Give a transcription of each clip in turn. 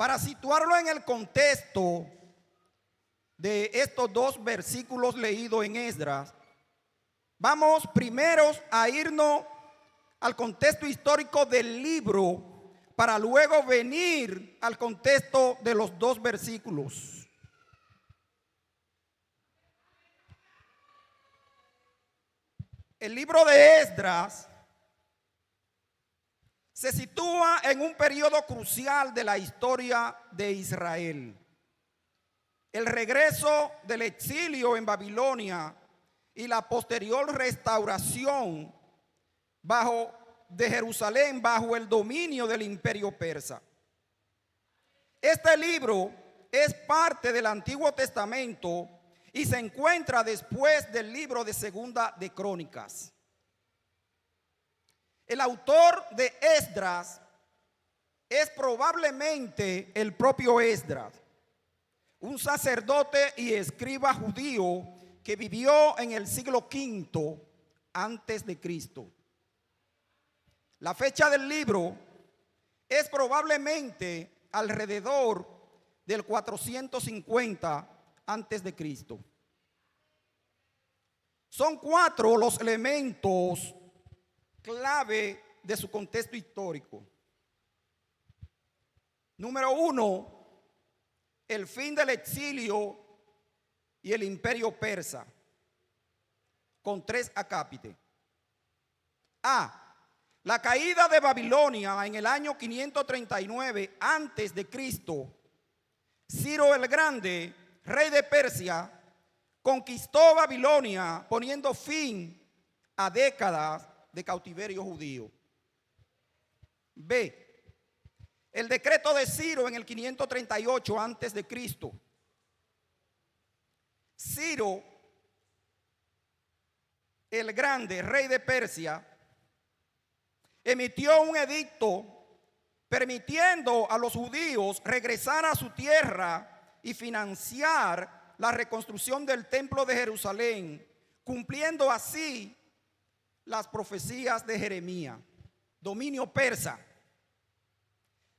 Para situarlo en el contexto de estos dos versículos leídos en Esdras, vamos primero a irnos al contexto histórico del libro para luego venir al contexto de los dos versículos. El libro de Esdras se sitúa en un periodo crucial de la historia de Israel. El regreso del exilio en Babilonia y la posterior restauración de Jerusalén bajo el dominio del imperio persa. Este libro es parte del Antiguo Testamento y se encuentra después del libro de Segunda de Crónicas. El autor de Esdras es probablemente el propio Esdras, un sacerdote y escriba judío que vivió en el siglo V antes de Cristo. La fecha del libro es probablemente alrededor del 450 antes de Cristo. Son 4 los elementos clave de su contexto histórico. Número 1, el fin del exilio y el imperio persa, con 3 acápites. A. La caída de Babilonia en el año 539 antes de Cristo. Ciro el Grande, rey de Persia, conquistó Babilonia poniendo fin a décadas de cautiverio judío. B. El decreto de Ciro en el 538 antes de Cristo. Ciro el Grande, rey de Persia, emitió un edicto permitiendo a los judíos regresar a su tierra y financiar la reconstrucción del templo de Jerusalén, cumpliendo así las profecías de Jeremías. Dominio persa.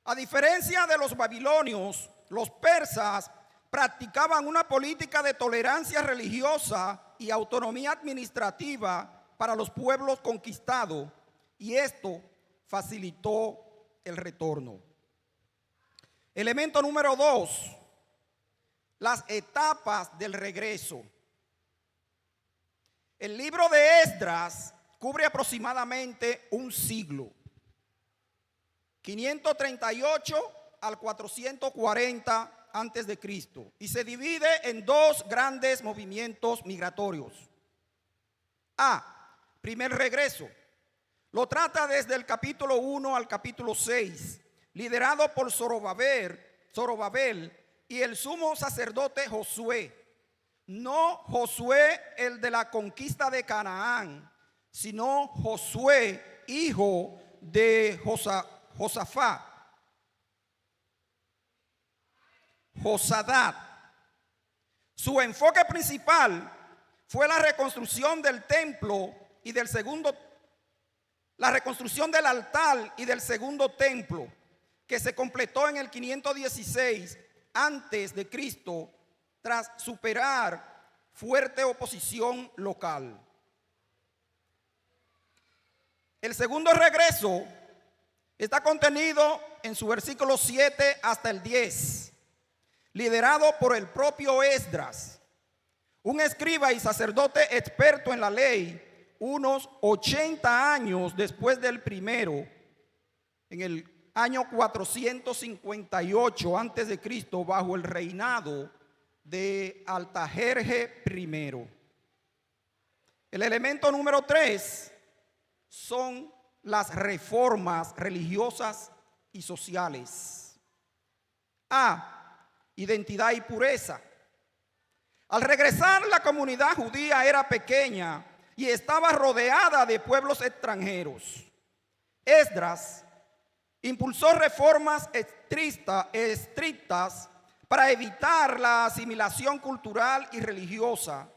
A diferencia de los babilonios, los persas practicaban una política de tolerancia religiosa y autonomía administrativa para los pueblos conquistados, y esto facilitó el retorno. Elemento número 2, las etapas del regreso. El libro de Esdras cubre aproximadamente un siglo, 538 al 440 antes de Cristo, y se divide en 2 grandes movimientos migratorios. A. Primer regreso. Lo trata desde el capítulo 1 al capítulo 6, liderado por Zorobabel y el sumo sacerdote Josué. No Josué el de la conquista de Canaán, sino Josué, hijo de Josadat. Su enfoque principal fue la reconstrucción del templo y la reconstrucción del altar y del segundo templo, que se completó en el 516 antes de Cristo, tras superar fuerte oposición local. El segundo regreso está contenido en su versículo 7 hasta el 10, liderado por el propio Esdras, un escriba y sacerdote experto en la ley, unos 80 años después del primero, en el año 458 antes de Cristo, bajo el reinado de Artajerje I. El elemento número 3 son las reformas religiosas y sociales. A. Identidad y pureza. Al regresar, la comunidad judía era pequeña y estaba rodeada de pueblos extranjeros. Esdras impulsó reformas estrictas para evitar la asimilación cultural y religiosa,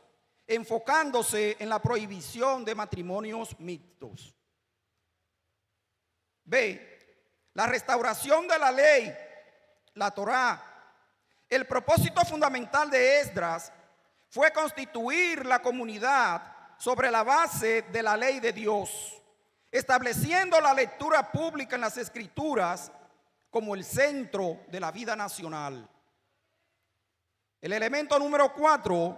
enfocándose en la prohibición de matrimonios mixtos. B. La restauración de la ley la Torá. El propósito fundamental de Esdras fue constituir la comunidad sobre la base de la ley de Dios, estableciendo la lectura pública en las Escrituras como el centro de la vida nacional. El elemento número 4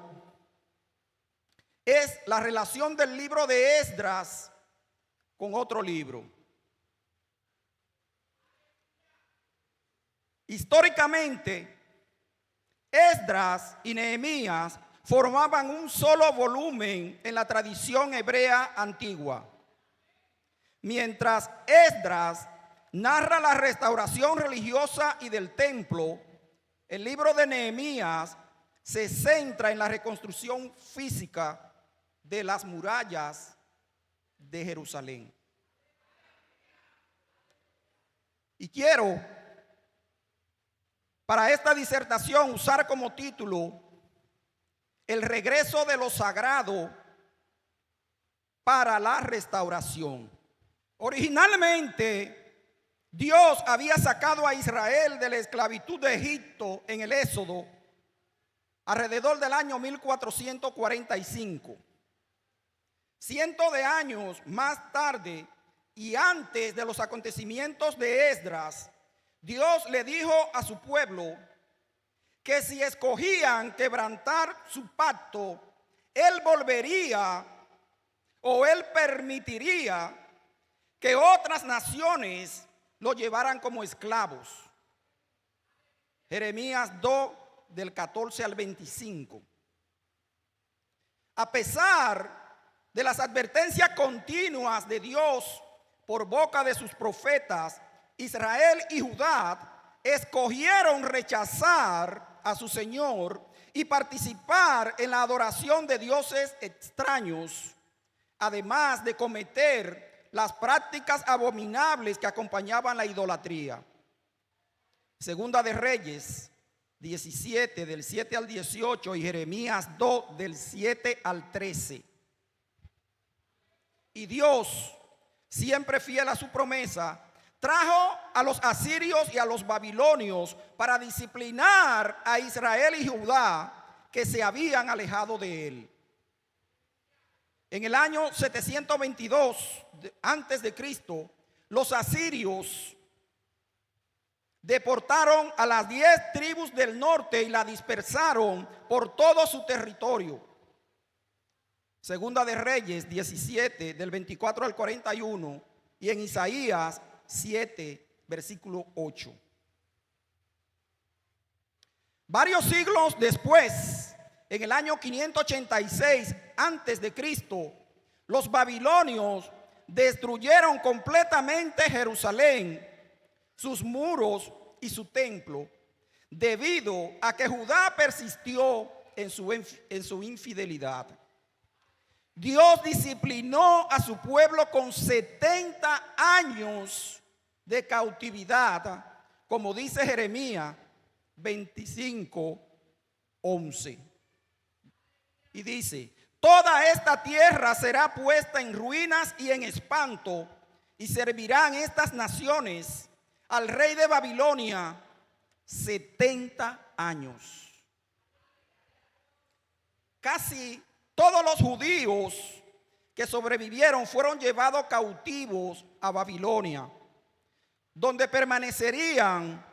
es la relación del libro de Esdras con otro libro. Históricamente, Esdras y Nehemías formaban un solo volumen en la tradición hebrea antigua. Mientras Esdras narra la restauración religiosa y del templo, el libro de Nehemías se centra en la reconstrucción física de las murallas de Jerusalén. Y quiero, para esta disertación, usar como título el regreso de lo sagrado para la restauración. Originalmente, Dios había sacado a Israel de la esclavitud de Egipto en el Éxodo alrededor del año 1445. Cientos de años más tarde y antes de los acontecimientos de Esdras, Dios le dijo a su pueblo que si escogían quebrantar su pacto, Él volvería o Él permitiría que otras naciones lo llevaran como esclavos. Jeremías 2, del 14 al 25. A pesar de las advertencias continuas de Dios por boca de sus profetas, Israel y Judá escogieron rechazar a su Señor y participar en la adoración de dioses extraños, además de cometer las prácticas abominables que acompañaban la idolatría. Segunda de Reyes 17, del 7 al 18, y Jeremías 2, del 7 al 13. Y Dios, siempre fiel a su promesa, trajo a los asirios y a los babilonios para disciplinar a Israel y Judá que se habían alejado de él. En el año 722 antes de Cristo, los asirios deportaron a las 10 tribus del norte y la dispersaron por todo su territorio. Segunda de Reyes 17, del 24 al 41, y en Isaías 7, versículo 8. Varios siglos después, en el año 586 antes de Cristo, los babilonios destruyeron completamente Jerusalén, sus muros y su templo, debido a que Judá persistió en su infidelidad. Dios disciplinó a su pueblo con 70 años de cautividad, como dice Jeremías 25, 11. Y dice: toda esta tierra será puesta en ruinas y en espanto, y servirán estas naciones al rey de Babilonia 70 años. Casi todos los judíos que sobrevivieron fueron llevados cautivos a Babilonia, donde permanecerían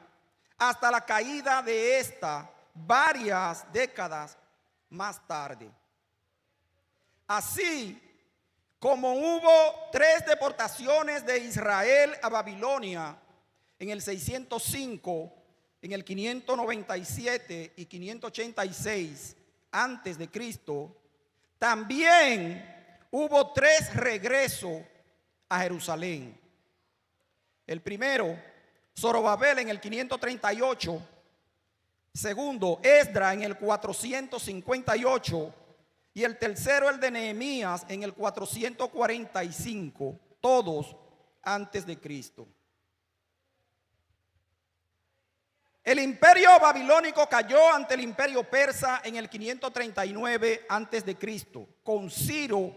hasta la caída de esta varias décadas más tarde. Así como hubo 3 deportaciones de Israel a Babilonia en el 605, en el 597 y 586 antes de Cristo, también hubo 3 regresos a Jerusalén. El primero, Zorobabel en el 538, segundo, Esdras en el 458 y el tercero, el de Nehemías, en el 445, todos antes de Cristo. El imperio babilónico cayó ante el imperio persa en el 539 antes de Cristo, con Ciro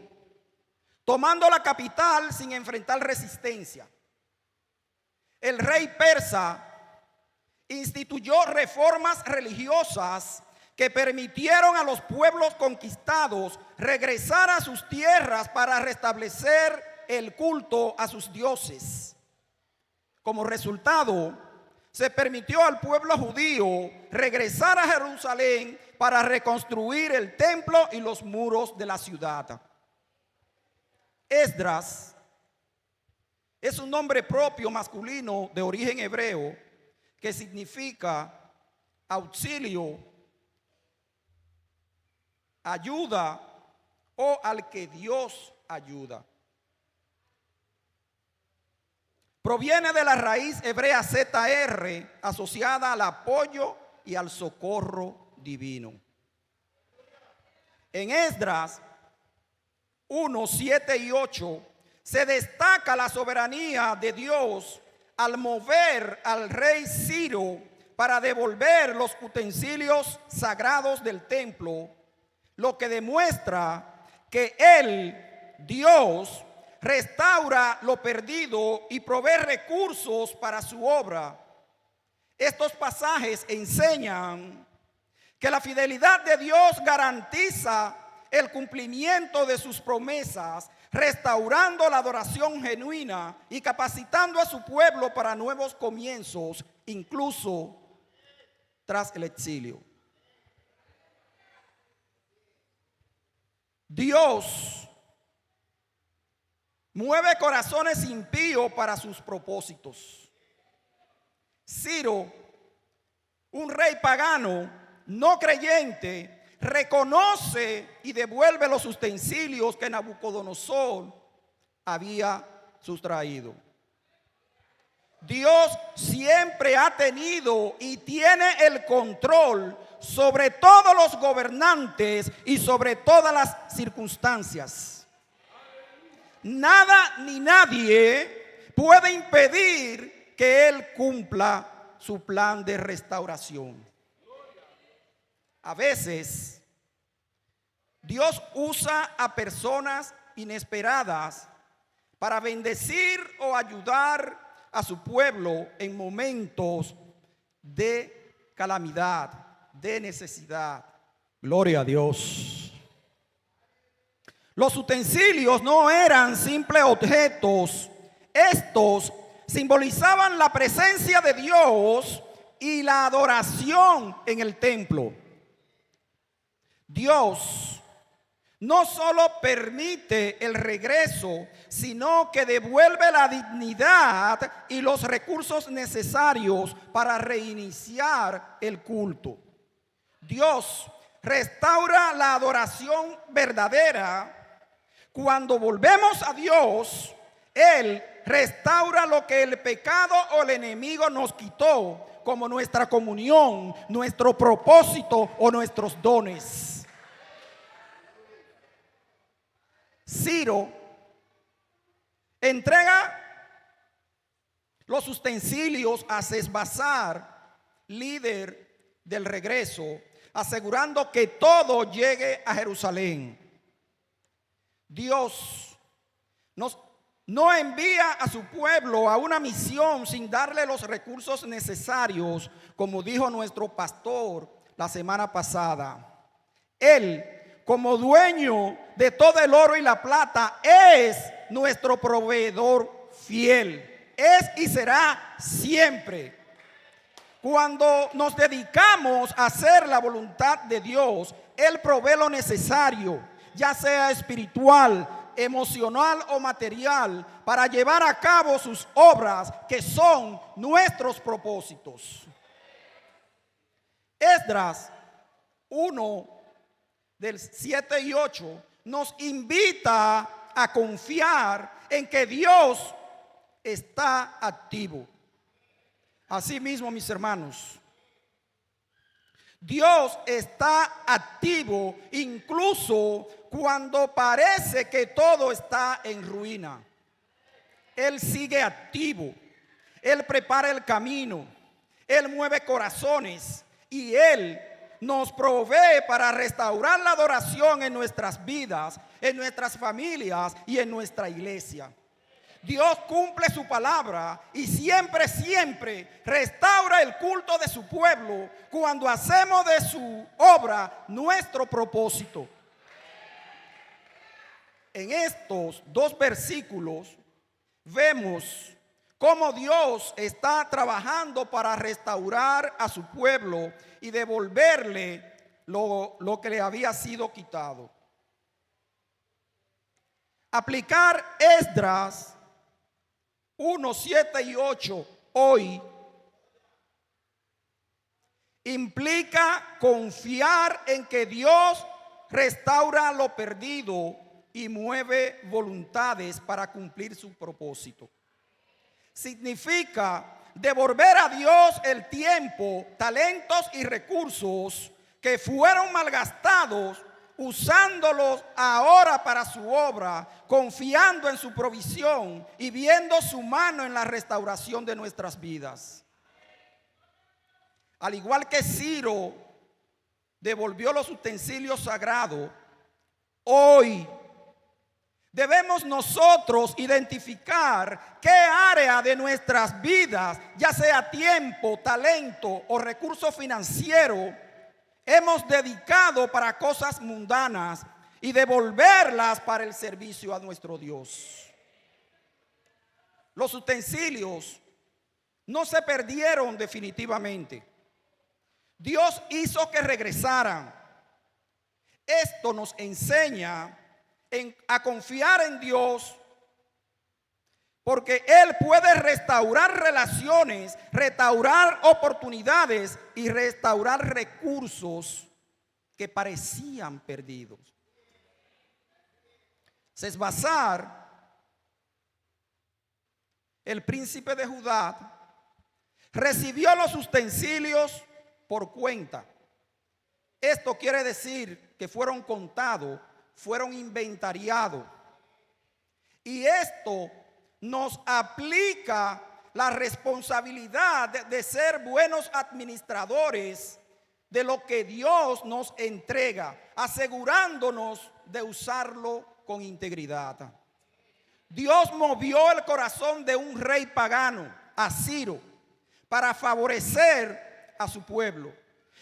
tomando la capital sin enfrentar resistencia. El rey persa instituyó reformas religiosas que permitieron a los pueblos conquistados regresar a sus tierras para restablecer el culto a sus dioses. Como resultado, se permitió al pueblo judío regresar a Jerusalén para reconstruir el templo y los muros de la ciudad. Esdras es un nombre propio masculino de origen hebreo que significa auxilio, ayuda o al que Dios ayuda. Proviene de la raíz hebrea ZR, asociada al apoyo y al socorro divino. En Esdras 1, 7 y 8 se destaca la soberanía de Dios al mover al rey Ciro para devolver los utensilios sagrados del templo, lo que demuestra que él, Dios, restaura lo perdido y provee recursos para su obra. Estos pasajes enseñan que la fidelidad de Dios garantiza el cumplimiento de sus promesas, restaurando la adoración genuina y capacitando a su pueblo para nuevos comienzos, incluso tras el exilio. Dios mueve corazones impíos para sus propósitos. Ciro, un rey pagano, no creyente, reconoce y devuelve los utensilios que Nabucodonosor había sustraído. Dios siempre ha tenido y tiene el control sobre todos los gobernantes y sobre todas las circunstancias. Nada ni nadie puede impedir que Él cumpla su plan de restauración. A veces, Dios usa a personas inesperadas para bendecir o ayudar a su pueblo en momentos de calamidad, de necesidad. Gloria a Dios. Los utensilios no eran simples objetos. Estos simbolizaban la presencia de Dios y la adoración en el templo. Dios no solo permite el regreso, sino que devuelve la dignidad y los recursos necesarios para reiniciar el culto. Dios restaura la adoración verdadera. Cuando volvemos a Dios, Él restaura lo que el pecado o el enemigo nos quitó, como nuestra comunión, nuestro propósito o nuestros dones. Ciro entrega los utensilios a Sesbazar, líder del regreso, asegurando que todo llegue a Jerusalén. Dios no envía a su pueblo a una misión sin darle los recursos necesarios, como dijo nuestro pastor la semana pasada. Él, como dueño de todo el oro y la plata, es nuestro proveedor fiel. Es y será siempre. Cuando nos dedicamos a hacer la voluntad de Dios, Él provee lo necesario, ya sea espiritual, emocional o material, para llevar a cabo sus obras, que son nuestros propósitos. Esdras 1 del 7 y 8 nos invita a confiar en que Dios está activo. Asimismo, mis hermanos, Dios está activo incluso cuando parece que todo está en ruina. Él sigue activo. Él prepara el camino. Él mueve corazones y Él nos provee para restaurar la adoración en nuestras vidas, en nuestras familias y en nuestra iglesia. Dios cumple su palabra y siempre, siempre restaura el culto de su pueblo cuando hacemos de su obra nuestro propósito. En estos dos versículos vemos cómo Dios está trabajando para restaurar a su pueblo y devolverle lo que le había sido quitado. Aplicar Esdras 1, 7 y 8 hoy implica confiar en que Dios restaura lo perdido y mueve voluntades para cumplir su propósito. Significa devolver a Dios el tiempo, talentos y recursos que fueron malgastados, usándolos ahora para su obra, confiando en su provisión y viendo su mano en la restauración de nuestras vidas. Al igual que Ciro devolvió los utensilios sagrados, hoy debemos nosotros identificar qué área de nuestras vidas, ya sea tiempo, talento o recurso financiero, hemos dedicado para cosas mundanas y devolverlas para el servicio a nuestro Dios. Los utensilios no se perdieron definitivamente. Dios hizo que regresaran. Esto nos enseña a confiar en Dios, porque Él puede restaurar relaciones, restaurar oportunidades y restaurar recursos que parecían perdidos. Sesbazar, el príncipe de Judá, recibió los utensilios por cuenta. Esto quiere decir que fueron contados, fueron inventariados. Y esto nos aplica la responsabilidad de ser buenos administradores de lo que Dios nos entrega, asegurándonos de usarlo con integridad. Dios movió el corazón de un rey pagano, a Ciro, para favorecer a su pueblo.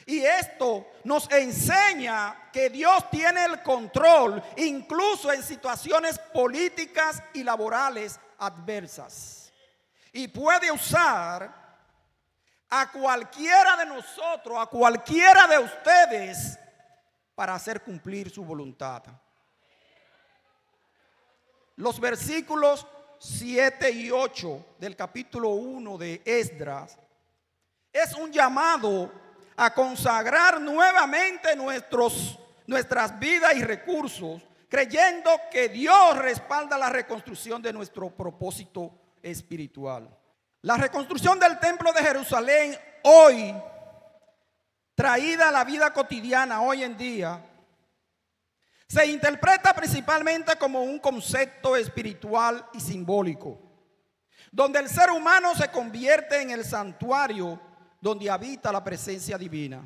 Y esto nos enseña que Dios tiene el control, incluso en situaciones políticas y laborales adversas. Y puede usar a cualquiera de nosotros, a cualquiera de ustedes, para hacer cumplir su voluntad. Los versículos 7 y 8 del capítulo 1 de Esdras es un llamado a consagrar nuevamente nuestras vidas y recursos, creyendo que Dios respalda la reconstrucción de nuestro propósito espiritual. La reconstrucción del templo de Jerusalén hoy, traída a la vida cotidiana hoy en día, se interpreta principalmente como un concepto espiritual y simbólico, donde el ser humano se convierte en el santuario donde habita la presencia divina.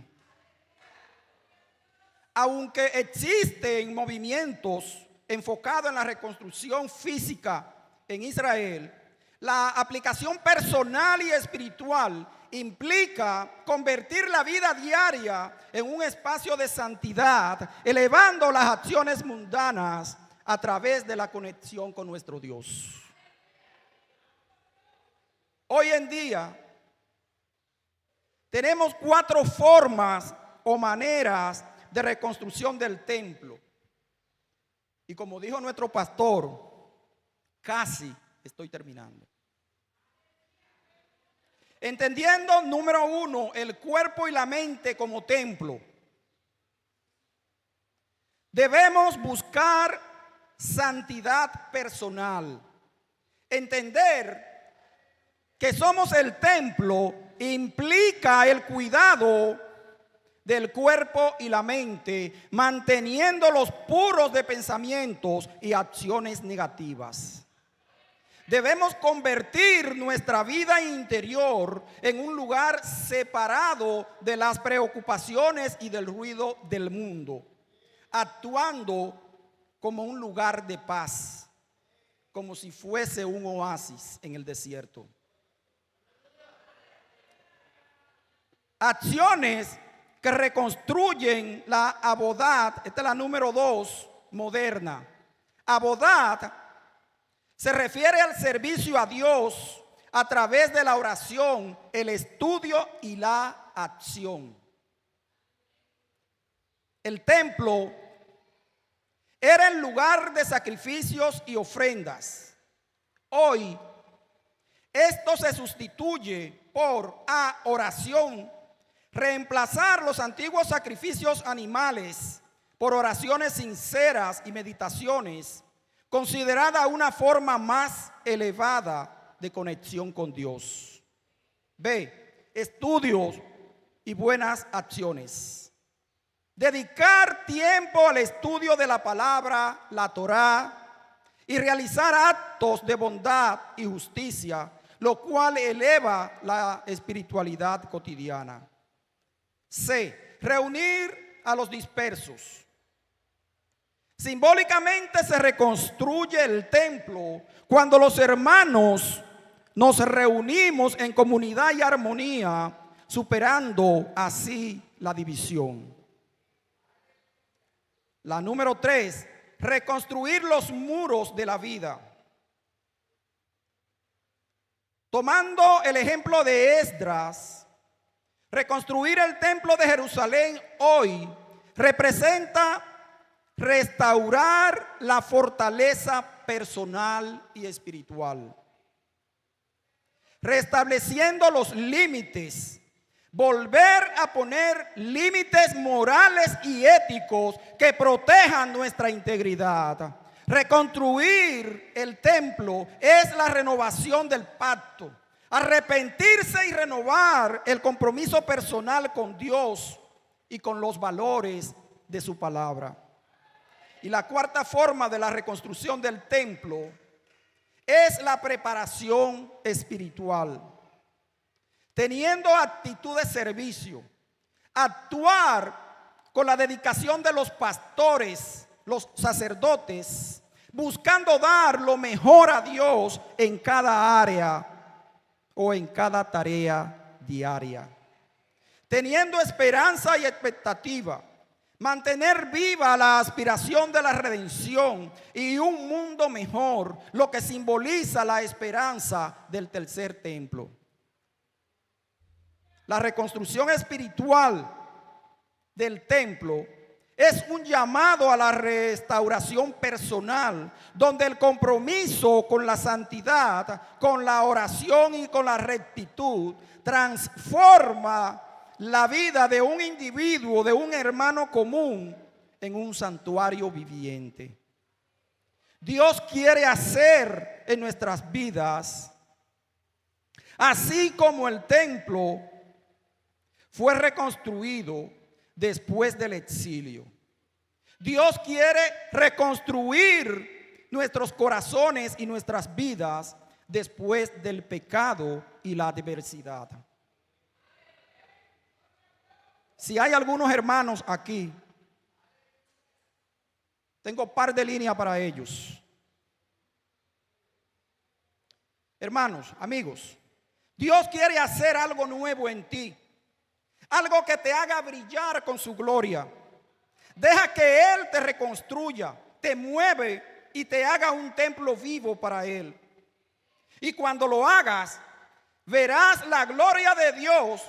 Aunque existen movimientos enfocados en la reconstrucción física en Israel, la aplicación personal y espiritual implica convertir la vida diaria en un espacio de santidad, elevando las acciones mundanas a través de la conexión con nuestro Dios. Hoy en día tenemos 4 formas o maneras de reconstrucción del templo. Y como dijo nuestro pastor, casi estoy terminando. Entendiendo, número 1, el cuerpo y la mente como templo. Debemos buscar santidad personal. Entender que somos el templo implica el cuidado del cuerpo y la mente, manteniéndolos puros de pensamientos y acciones negativas. Debemos convertir nuestra vida interior en un lugar separado de las preocupaciones y del ruido del mundo, actuando como un lugar de paz, como si fuese un oasis en el desierto. Acciones que reconstruyen la abodad. Esta es la número 2, moderna. Abodad se refiere al servicio a Dios a través de la oración, el estudio y la acción. El templo era el lugar de sacrificios y ofrendas. Hoy, esto se sustituye por oración. Reemplazar los antiguos sacrificios animales por oraciones sinceras y meditaciones, considerada una forma más elevada de conexión con Dios. B. Estudios y buenas acciones. Dedicar tiempo al estudio de la palabra, la Torá, y realizar actos de bondad y justicia, lo cual eleva la espiritualidad cotidiana. C. Reunir a los dispersos. Simbólicamente se reconstruye el templo cuando los hermanos nos reunimos en comunidad y armonía, superando así la división. La número 3, reconstruir los muros de la vida. Tomando el ejemplo de Esdras, reconstruir el templo de Jerusalén hoy representa restaurar la fortaleza personal y espiritual, restableciendo los límites, volver a poner límites morales y éticos que protejan nuestra integridad. Reconstruir el templo es la renovación del pacto. Arrepentirse y renovar el compromiso personal con Dios y con los valores de su palabra. Y la cuarta forma de la reconstrucción del templo es la preparación espiritual. Teniendo actitud de servicio, actuar con la dedicación de los pastores, los sacerdotes, buscando dar lo mejor a Dios en cada área o en cada tarea diaria. Teniendo esperanza y expectativa, mantener viva la aspiración de la redención y un mundo mejor, lo que simboliza la esperanza del tercer templo. La reconstrucción espiritual del templo es un llamado a la restauración personal, donde el compromiso con la santidad, con la oración y con la rectitud transforma la vida de un individuo, de un hermano común, en un santuario viviente. Dios quiere hacer en nuestras vidas, así como el templo fue reconstruido después del exilio. Dios quiere reconstruir nuestros corazones y nuestras vidas después del pecado y la adversidad. Si hay algunos hermanos aquí, tengo un par de líneas para ellos. Hermanos, amigos, Dios quiere hacer algo nuevo en ti. Algo que te haga brillar con su gloria. Deja que Él te reconstruya, te mueve y te haga un templo vivo para Él. Y cuando lo hagas, verás la gloria de Dios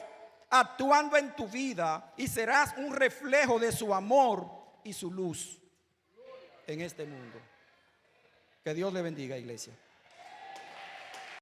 actuando en tu vida y serás un reflejo de su amor y su luz en este mundo. Que Dios le bendiga, iglesia.